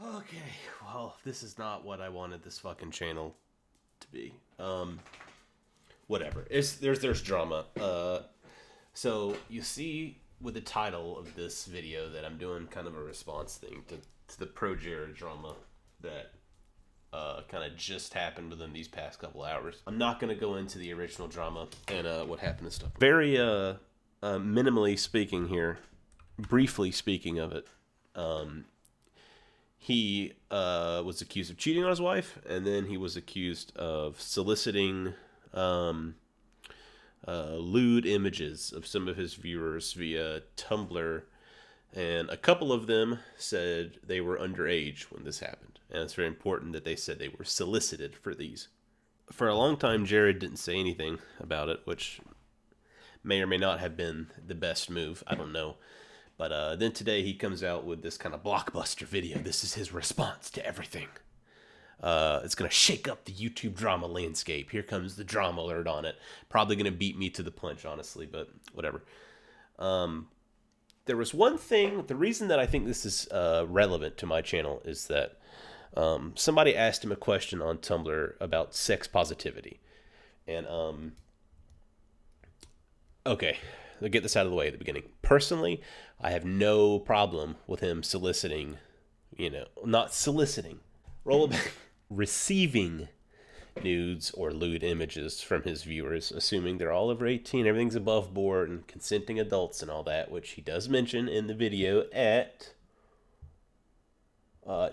Okay, well, this is not what I wanted this fucking channel to be. Whatever. There's drama. So you see with the title of this video that I'm doing kind of a response thing to the ProJared drama that kind of just happened within these past couple hours. I'm not going to go into the original drama and what happened and stuff. Very minimally speaking here, briefly speaking of it. He was accused of cheating on his wife, and then he was accused of soliciting lewd images of some of his viewers via Tumblr, and a couple of them said they were underage when this happened, and it's very important that they said they were solicited for these. For a long time, Jared didn't say anything about it, which may or may not have been the best move. I don't know. But then today he comes out with this kind of blockbuster video. This is his response to everything. It's going to shake up the YouTube drama landscape. Here comes the drama alert on it. Probably going to beat me to the punch, honestly, but whatever. There was one thing. The reason that I think this is relevant to my channel is that somebody asked him a question on Tumblr about sex positivity. And, okay, let's get this out of the way at the beginning. Personally, I have no problem with him soliciting, not soliciting, roll it back, receiving nudes or lewd images from his viewers, assuming they're all over 18, everything's above board, and consenting adults and all that, which he does mention in the video at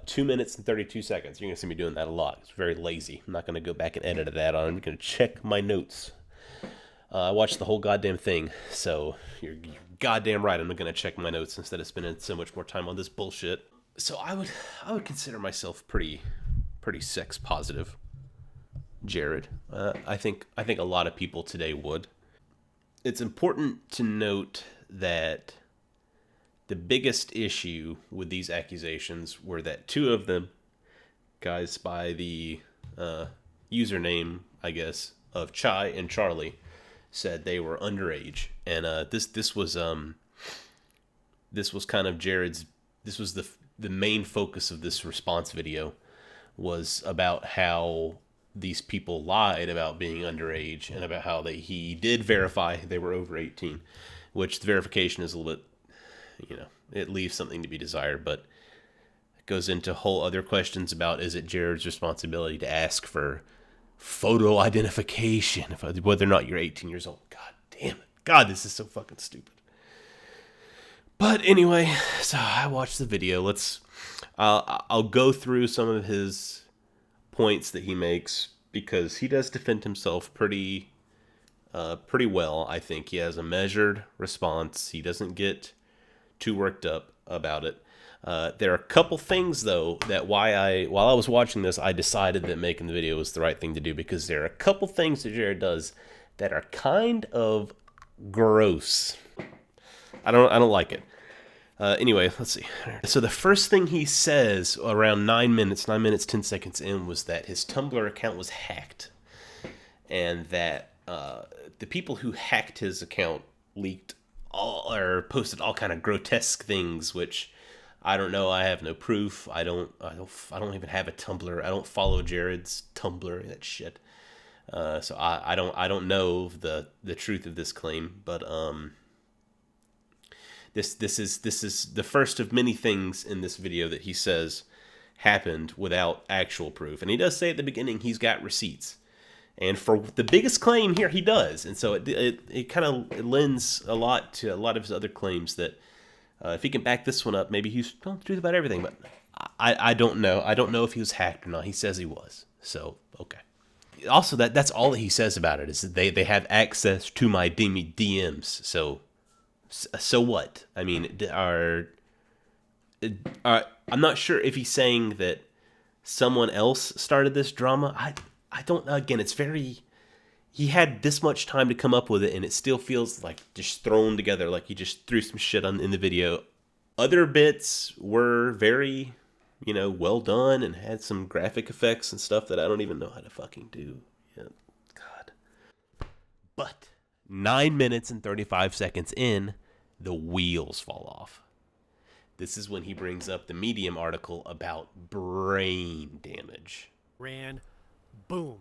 2 minutes and 32 seconds. You're going to see me doing that a lot. It's very lazy. I'm not going to go back and edit that on. I'm going to check my notes. I watched the whole goddamn thing, so you're goddamn right. I'm going to check my notes instead of spending so much more time on this bullshit. So I would consider myself pretty sex positive, Jared. I think a lot of people today would. It's important to note that the biggest issue with these accusations were that two of them, guys by the username, I guess, of Chai and Charlie, said they were underage, and this was kind of Jared's. This was the main focus of this response video, was about how these people lied about being underage and about how he did verify they were over 18, which the verification is a little bit, it leaves something to be desired, but it goes into whole other questions about, is it Jared's responsibility to ask for photo identification, whether or not you're 18 years old. God damn it. God, this is so fucking stupid. But anyway, so I watched the video. I'll go through some of his points that he makes, because he does defend himself pretty well. I think he has a measured response. He doesn't get too worked up about it. There are a couple things, though, that while I was watching this, I decided that making the video was the right thing to do, because there are a couple things that Jared does that are kind of gross. I don't like it. Anyway, let's see. So the first thing he says around 9 minutes 10 seconds in, was that his Tumblr account was hacked, and that the people who hacked his account leaked or posted all kind of grotesque things, which I don't know. I have no proof. I don't even have a Tumblr. I don't follow Jared's Tumblr. That shit. So I don't know the truth of this claim. But this is the first of many things in this video that he says happened without actual proof. And he does say at the beginning he's got receipts. And for the biggest claim here, he does. And so it kind of lends a lot to a lot of his other claims that, if he can back this one up, maybe he's telling the truth about everything. But I don't know. I don't know if he was hacked or not. He says he was. So, okay. Also, that's all that he says about it, is that they have access to my DMs. So what? I mean, I'm not sure if he's saying that someone else started this drama. I don't know. Again, it's very... He had this much time to come up with it, and it still feels like just thrown together, like he just threw some shit in the video. Other bits were very, well done and had some graphic effects and stuff that I don't even know how to fucking do. Yeah, God. But 9 minutes and 35 seconds in, the wheels fall off. This is when he brings up the Medium article about brain damage. Ran, boom.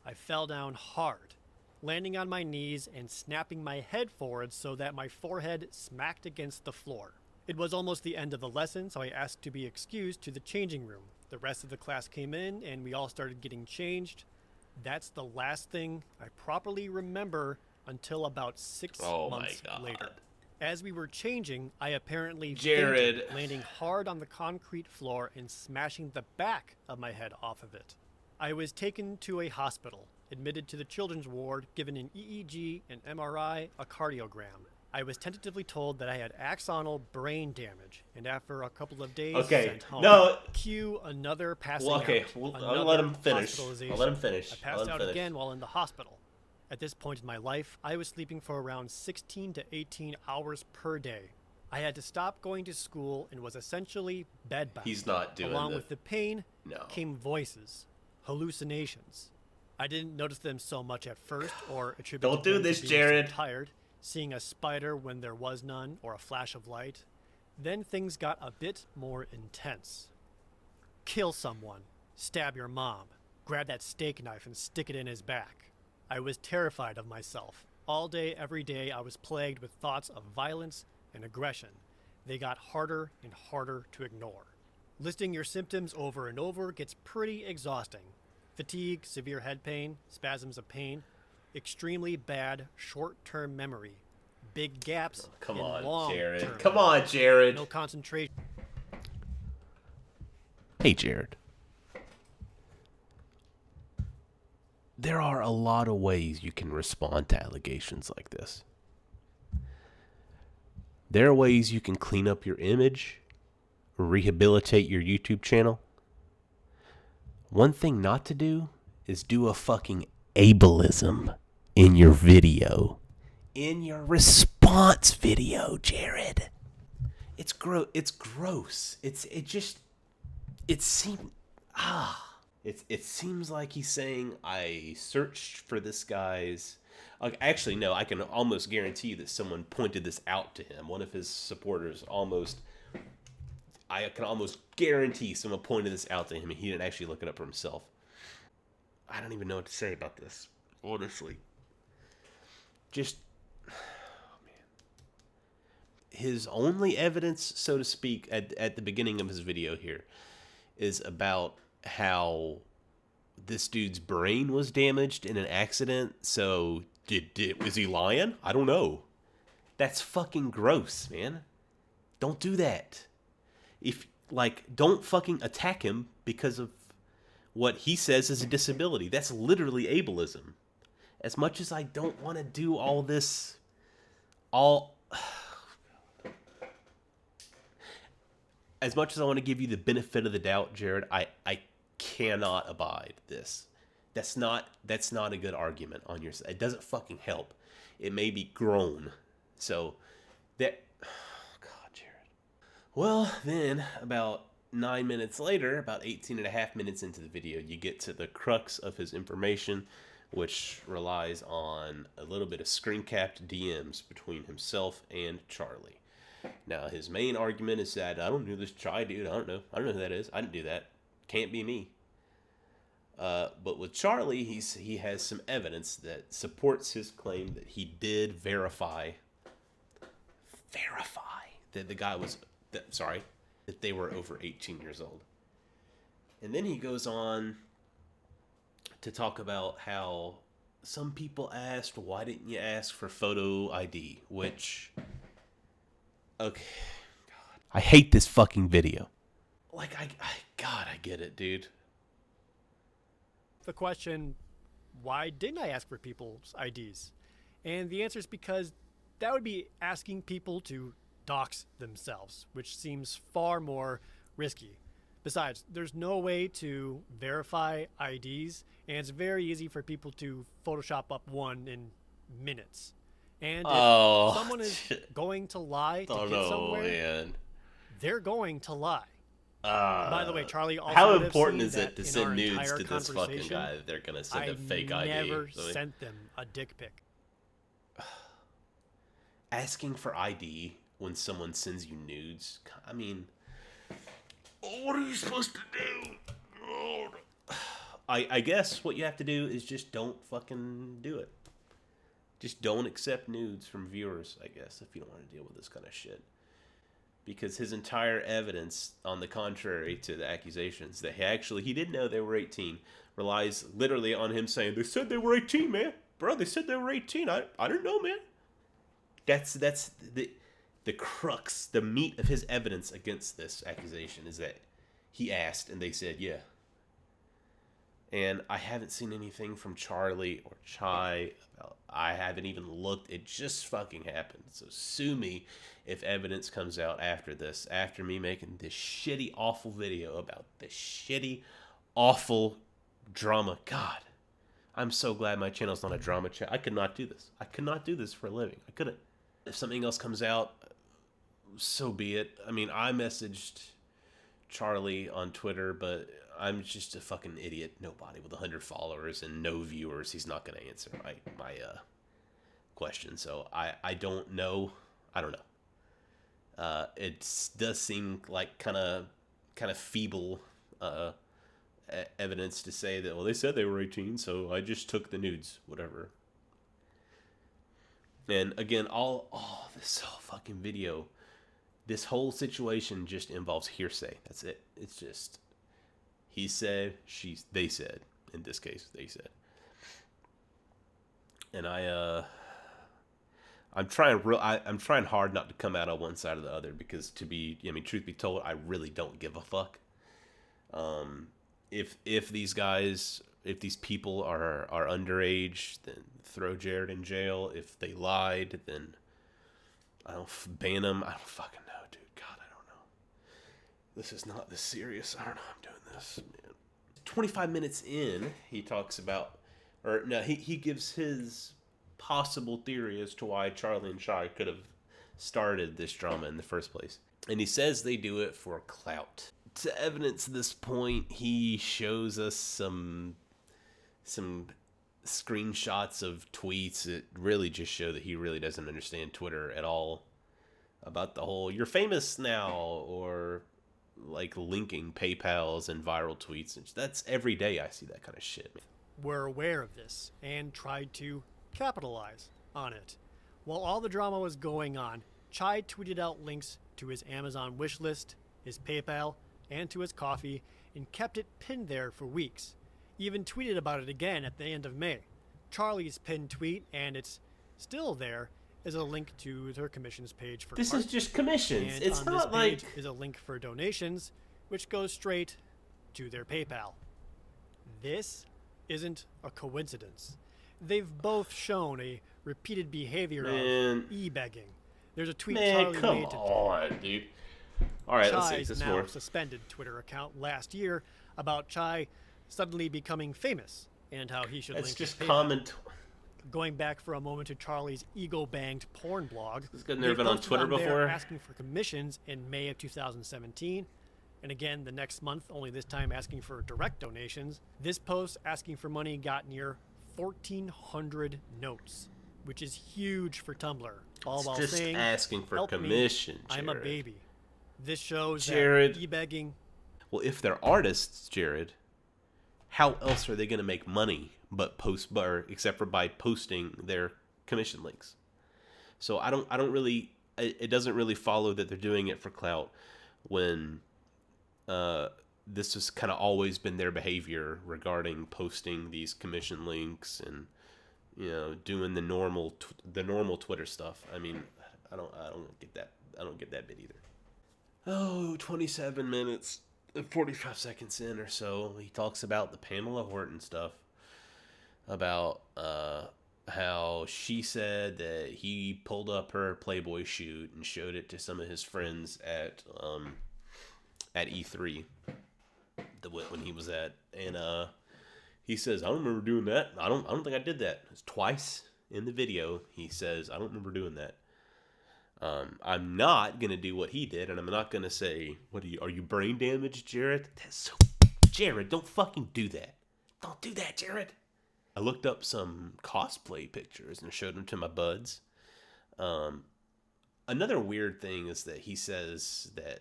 I fell down hard, landing on my knees and snapping my head forward so that my forehead smacked against the floor. It was almost the end of the lesson, so I asked to be excused to the changing room. The rest of the class came in and we all started getting changed. That's the last thing I properly remember until about 6 months later. As we were changing, I apparently fainted, landing hard on the concrete floor and smashing the back of my head off of it. I was taken to a hospital, admitted to the children's ward, given an EEG, an MRI, a cardiogram. I was tentatively told that I had axonal brain damage, and after a couple of days, sent home. No. Cue another passing out. I'll let him finish. I passed out again while in the hospital. At this point in my life, I was sleeping for around 16 to 18 hours per day. I had to stop going to school and was essentially bedbound. He's not doing Along with the pain No. came voices, hallucinations. I didn't notice them so much at first or attribute Don't do them this, to being Jared. so tired, seeing a spider when there was none or a flash of light. Then things got a bit more intense. Kill someone, stab your mom, grab that steak knife and stick it in his back. I was terrified of myself. All day, every day, I was plagued with thoughts of violence and aggression. They got harder and harder to ignore. Listing your symptoms over and over gets pretty exhausting. Fatigue, severe head pain, spasms of pain, extremely bad short-term memory, big gaps in long-term. Come on, Jared. No concentration. Hey, Jared. There are a lot of ways you can respond to allegations like this. There are ways you can clean up your image, rehabilitate your YouTube channel. One thing not to do is do a fucking ableism in your video. In your response video, Jared. It's gross. It seems like he's saying, I searched for this guy's... Actually, no, I can almost guarantee that someone pointed this out to him. One of his supporters I can almost guarantee someone pointed this out to him and he didn't actually look it up for himself. I don't even know what to say about this, honestly. Just... Oh, man. His only evidence, so to speak, at the beginning of his video here is about how this dude's brain was damaged in an accident. So was he lying? I don't know. That's fucking gross, man. Don't do that. Don't fucking attack him because of what he says is a disability. That's literally ableism. As much as I don't want to do all this, as much as I want to give you the benefit of the doubt, Jared, I cannot abide this. That's not a good argument on your side. It doesn't fucking help. It may be grown. So that, oh God, Jared. Well, then about 9 minutes later, about 18 and a half minutes into the video, you get to the crux of his information, which relies on a little bit of screen-capped DMs between himself and Charlie. Now, his main argument is that, I don't know this Chai dude, I don't know who that is, I didn't do that, can't be me. But with Charlie, he has some evidence that supports his claim that he did verify that the guy was, that they were over 18 years old. And then he goes on to talk about how some people asked, why didn't you ask for photo ID? Which, okay, God. I hate this fucking video. I get it, dude. The question, why didn't I ask for people's IDs? And the answer is because that would be asking people to dox themselves, which seems far more risky. Besides, there's no way to verify IDs, and it's very easy for people to Photoshop up one in minutes. And if someone is going to lie to get somewhere, man. they're going to lie. By the way, Charlie also how important is it to send nudes to this fucking guy that they're going to send a fake ID? I never sent them a dick pic. Asking for ID when someone sends you nudes. I mean, what are you supposed to do? I guess what you have to do is just don't fucking do it. Just don't accept nudes from viewers, I guess, if you don't want to deal with this kind of shit. Because his entire evidence, on the contrary to the accusations, that he did know they were 18, relies literally on him saying, they said they were 18, man. Bro, they said they were 18. I don't know, man. That's the crux, the meat of his evidence against this accusation is that he asked and they said, yeah. And I haven't seen anything from Charlie or Chai. I haven't even looked. It just fucking happened. So sue me if evidence comes out after this, after me making this shitty, awful video about this shitty, awful drama. God, I'm so glad my channel's not a drama channel. I could not do this. I could not do this for a living. I couldn't. If something else comes out, so be it. I mean, I messaged Charlie on Twitter, but I'm just a fucking idiot nobody with 100 followers and no viewers. He's not going to answer my question. So I don't know. I don't know. It does seem like kind of feeble evidence to say that, well, they said they were 18, so I just took the nudes, whatever. And again, all this whole fucking video, this whole situation just involves hearsay. That's it. It's just he said, they said. In this case, they said. And I'm trying hard not to come out on one side or the other because truth be told, I really don't give a fuck. If these people are underage, then throw Jared in jail. If they lied, then I don't ban them. I don't fucking know, dude. God, I don't know. This is not this serious. I don't know. I'm doing this, man. 25 minutes in, he talks about, he gives his possible theory as to why Charlie and Chai could have started this drama in the first place. And he says they do it for clout. To evidence this point, he shows us some screenshots of tweets that really just show that he really doesn't understand Twitter at all, about the whole "you're famous now" or like linking PayPals and viral tweets. That's every day I see that kind of shit, man. Were aware of this and tried to capitalize on it. While all the drama was going on, Chai tweeted out links to his Amazon wish list, his PayPal, and to his coffee, and kept it pinned there for weeks. He even tweeted about it again at the end of May. Charlie's pinned tweet, and it's still there, is a link to their commissions page for This carts. is just commissions. And it's on not this page like is a link for donations, which goes straight to their PayPal. This isn't a coincidence. They've both shown a repeated behavior of e-begging. There's a tweet Charlie come made to on, dude. All right, let's see. Chai's This now more. suspended Twitter account last year about Chai suddenly becoming famous and how he should It's link just his PayPal. comment. Going back for a moment to Charlie's ego-banged porn blog. This guy's never been on Twitter before. Asking for commissions in May of 2017. And again, the next month, only this time asking for direct donations. This post asking for money got near 1,400 notes, which is huge for Tumblr. All while Just saying, asking for "Help me, commission, I'm a Jared." baby. This shows Jared. that e-begging. Well, if they're artists, Jared, how else are they going to make money except for by posting their commission links? So I don't really. It doesn't really follow that they're doing it for clout when this has kind of always been their behavior regarding posting these commission links and doing the normal Twitter stuff. I mean, I don't get that. I don't get that bit either. Oh, 27 minutes, 45 seconds in or so, he talks about the Pamela Horton stuff, about how she said that he pulled up her Playboy shoot and showed it to some of his friends at E3, when he was at, and he says, "I don't remember doing that. I don't think I did that." It's twice in the video. He says, "I don't remember doing that." I'm not gonna do what he did, and I'm not gonna say, are you brain damaged, Jared? That's so, Jared, don't fucking do that. Don't do that, Jared. I looked up some cosplay pictures and showed them to my buds. Another weird thing is that he says that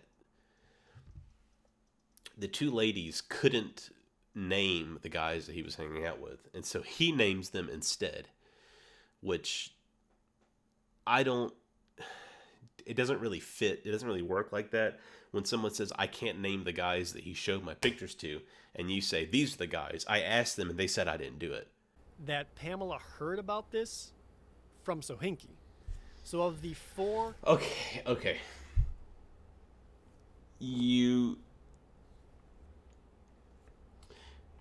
the two ladies couldn't name the guys that he was hanging out with, and so he names them instead, which I don't, it doesn't really fit. It doesn't really work like that. When someone says, I can't name the guys that he showed my pictures to, and you say, these are the guys, I asked them and they said I didn't do it. That Pamela heard about this from Sohinki. So of the 4... Okay. You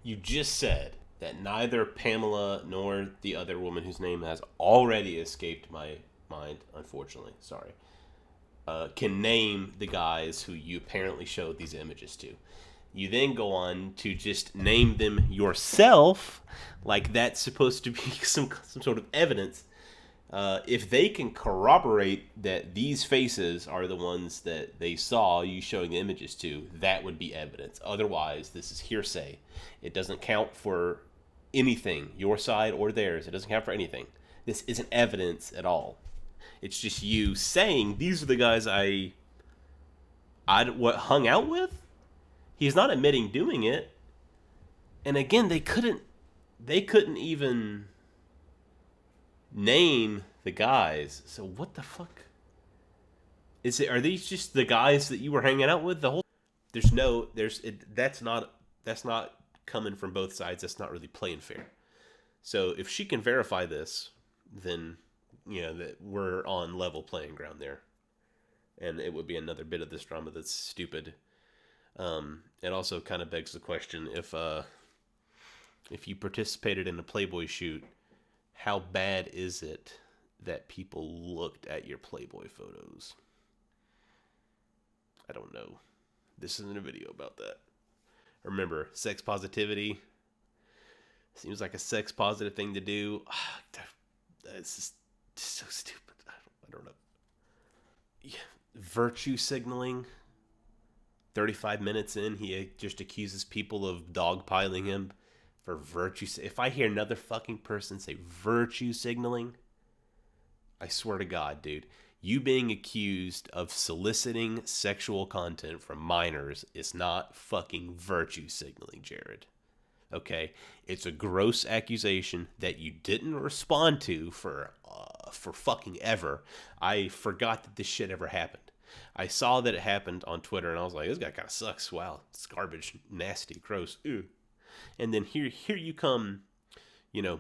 just said that neither Pamela nor the other woman whose name has already escaped my mind, unfortunately, sorry, can name the guys who you apparently showed these images to. You then go on to just name them yourself, like that's supposed to be some sort of evidence. If they can corroborate that these faces are the ones that they saw you showing the images to, that would be evidence. Otherwise, this is hearsay. It doesn't count for anything, your side or theirs. It doesn't count for anything. This isn't evidence at all. It's just you saying, these are the guys I hung out with? He's not admitting doing it. And again, they couldn't even name the guys. So what the fuck? Are these just the guys that you were hanging out with the whole? That's not coming from both sides. That's not really playing fair. So if she can verify this, then that we're on level playing ground there. And it would be another bit of this drama that's stupid. It also kind of begs the question, if you participated in a Playboy shoot, how bad is it that people looked at your Playboy photos? I don't know. This isn't a video about that. Remember, sex positivity seems like a sex positive thing to do. It's just so stupid. I don't know. Yeah. Virtue signaling. 35 minutes in, he just accuses people of dogpiling him for virtue. If I hear another fucking person say virtue signaling, I swear to God, dude, you being accused of soliciting sexual content from minors is not fucking virtue signaling, Jared. Okay? It's a gross accusation that you didn't respond to for fucking ever. I forgot that this shit ever happened. I saw that it happened on Twitter, and I was like, this guy kind of sucks. Wow, it's garbage, nasty, gross. Ew. And then here you come,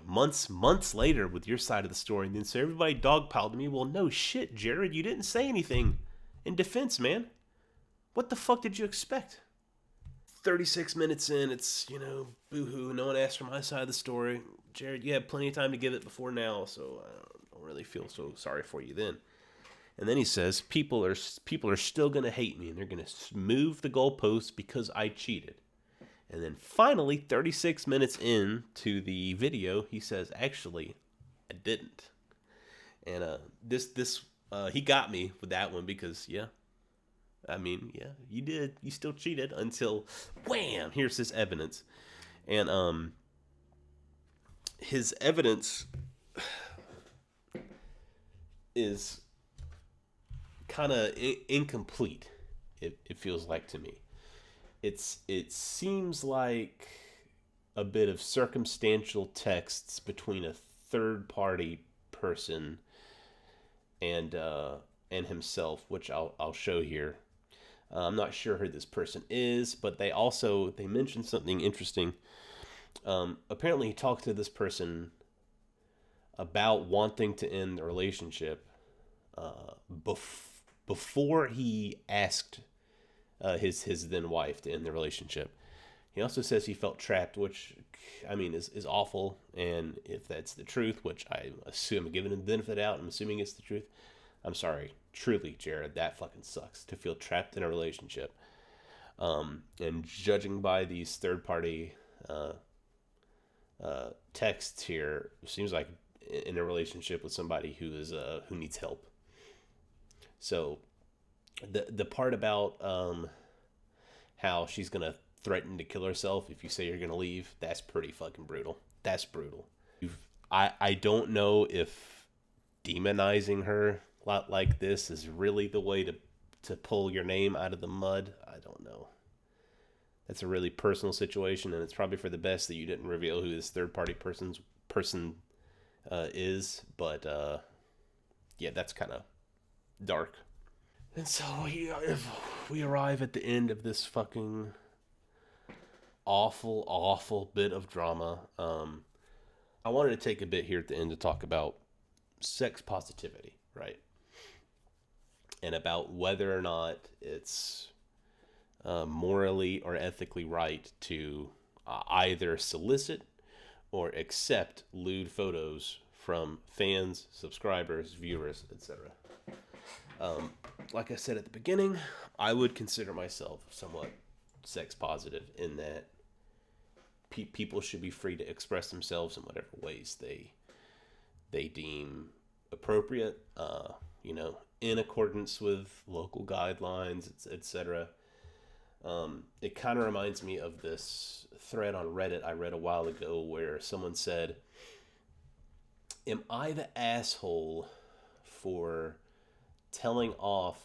months later with your side of the story, and then so everybody dogpiled me. Well, no shit, Jared, you didn't say anything in defense, man. What the fuck did you expect? 36 minutes in, it's, boo-hoo, no one asked for my side of the story. Jared, you had plenty of time to give it before now, so I don't really feel so sorry for you then. And then he says, people are still going to hate me, and they're going to move the goalposts because I cheated. And then finally, 36 minutes into the video, he says, actually, I didn't. And he got me with that one because, you did. You still cheated until, wham, here's his evidence. And his evidence is kind of incomplete, it feels like to me. It seems like a bit of circumstantial texts between a third party person and himself, which I'll show here. I'm not sure who this person is, but they mentioned something interesting. Apparently he talked to this person about wanting to end the relationship before he asked his then wife to end the relationship. He also says he felt trapped, which is awful. And if that's the truth, which I assume, given the benefit of the doubt, I'm assuming it's the truth. I'm sorry, truly, Jared, that fucking sucks to feel trapped in a relationship. And judging by these third party texts here, it seems like in a relationship with somebody who needs help. So the part about how she's gonna threaten to kill herself if you say you're gonna leave, that's pretty fucking brutal. That's brutal. I don't know if demonizing her lot like this is really the way to pull your name out of the mud. I don't know. That's a really personal situation, and it's probably for the best that you didn't reveal who this third party person is. But yeah, that's kind of dark. And so we arrive at the end of this fucking awful bit of drama. I wanted to take a bit here at the end to talk about sex positivity, right? And about whether or not it's morally or ethically right to either solicit or accept lewd photos from fans, subscribers, viewers, etc. Like I said at the beginning, I would consider myself somewhat sex positive in that people should be free to express themselves in whatever ways they deem appropriate, in accordance with local guidelines, etc. It kind of reminds me of this thread on Reddit I read a while ago where someone said, "Am I the asshole for telling off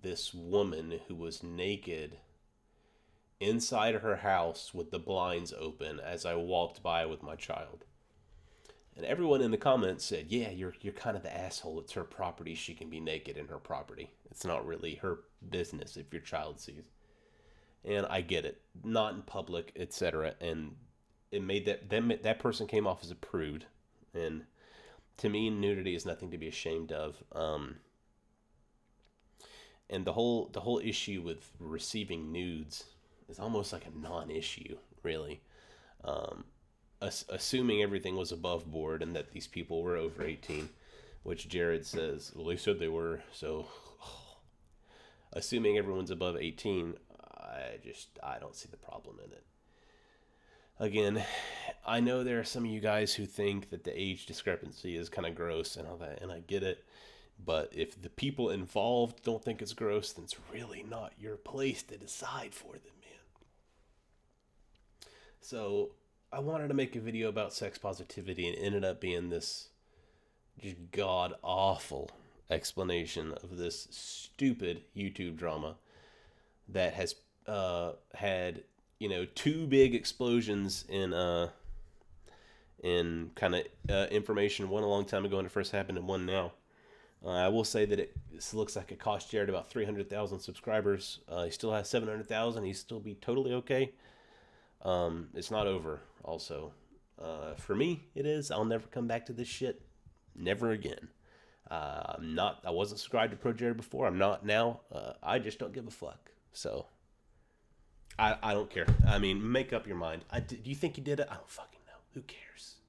this woman who was naked inside her house with the blinds open as I walked by with my child?" And everyone in the comments said, "Yeah, you're kind of the asshole. It's her property. She can be naked in her property. It's not really her business if your child sees." And I get it, not in public, etc. And it made that person came off as a prude. And to me, nudity is nothing to be ashamed of. And the whole issue with receiving nudes is almost like a non-issue, really. Assuming everything was above board and that these people were over 18, which Jared says, well, they said they were, so assuming everyone's above 18, I don't see the problem in it. Again, I know there are some of you guys who think that the age discrepancy is kind of gross and all that, and I get it, but if the people involved don't think it's gross, then it's really not your place to decide for them, man. So I wanted to make a video about sex positivity, and it ended up being this just god awful explanation of this stupid YouTube drama that has had two big explosions in kind of information. One a long time ago when it first happened, and one now. I will say that this looks like it cost Jared about 300,000 subscribers. He still has 700,000. He'd still be totally okay. It's not over. Also, for me, it is. I'll never come back to this shit. Never again. I wasn't subscribed to ProJared before. I'm not now. I just don't give a fuck. So I don't care. I mean, make up your mind. Do you think you did it? I don't fucking know. Who cares?